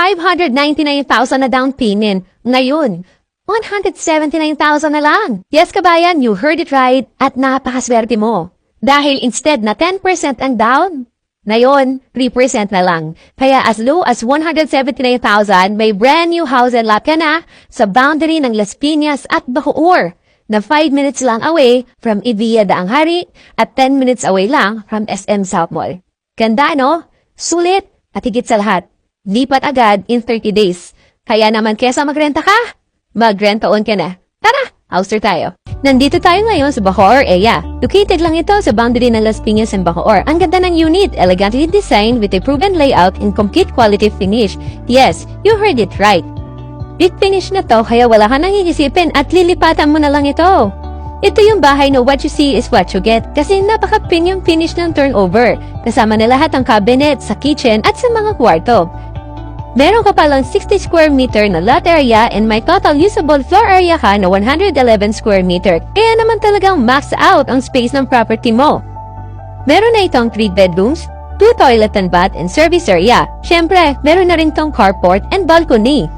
599,000 na down payment. Ngayon, 179,000 na lang. Yes, kabayan, you heard it right at napakaswerte mo. Dahil instead na 10% ang down, ngayon, 3% na lang. Kaya as low as 179,000, may brand new house and lot ka na sa boundary ng Las Piñas at Bacoor na 5 minutes lang away from Evia Daang Hari at 10 minutes away lang from SM South Mall. Ganda, no? Sulit at higit sa lahat. Lipat agad in 30 days. Kaya naman kesa magrenta ka, mag-rent-on ka na. Tara, house tour tayo. Nandito tayo ngayon sa Bacoor area. Located lang ito sa boundary ng Las Piñas and Bacoor. Ang ganda ng unit, elegantly designed with a proven layout and complete quality finish. Yes, you heard it right. Big finish na to kaya wala ka nang iisipin at lilipatan mo na lang ito. Ito yung bahay na what you see is what you get kasi napaka-premium finish ng turnover. Kasama na lahat ang cabinet sa kitchen at sa mga kwarto. Meron ka palang 60 square meter na lot area and may total usable floor area ka na 111 square meter. Kaya naman talagang max out ang space ng property mo. Meron na itong 3 bedrooms, 2 toilet and bath and service area. Siyempre, meron na rin tong carport and balcony.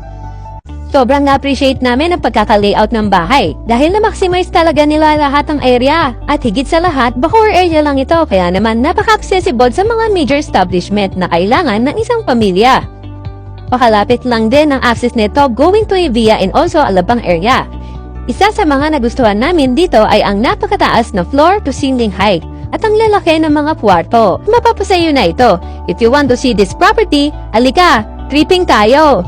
Sobrang na-appreciate namin ang pagkaka-layout ng bahay dahil na-maximize talaga nila lahat ng area. At higit sa lahat, Bacoor area lang ito kaya naman napaka-accessible sa mga major establishment na kailangan ng isang pamilya. Pakalapit lang din ang access nito going to Evia and also Alabang area. Isa sa mga nagustuhan namin dito ay ang napakataas na floor to ceiling height at ang lalaki ng mga kwarto. Mapapasayo na ito. If you want to see this property, alika, tripping tayo!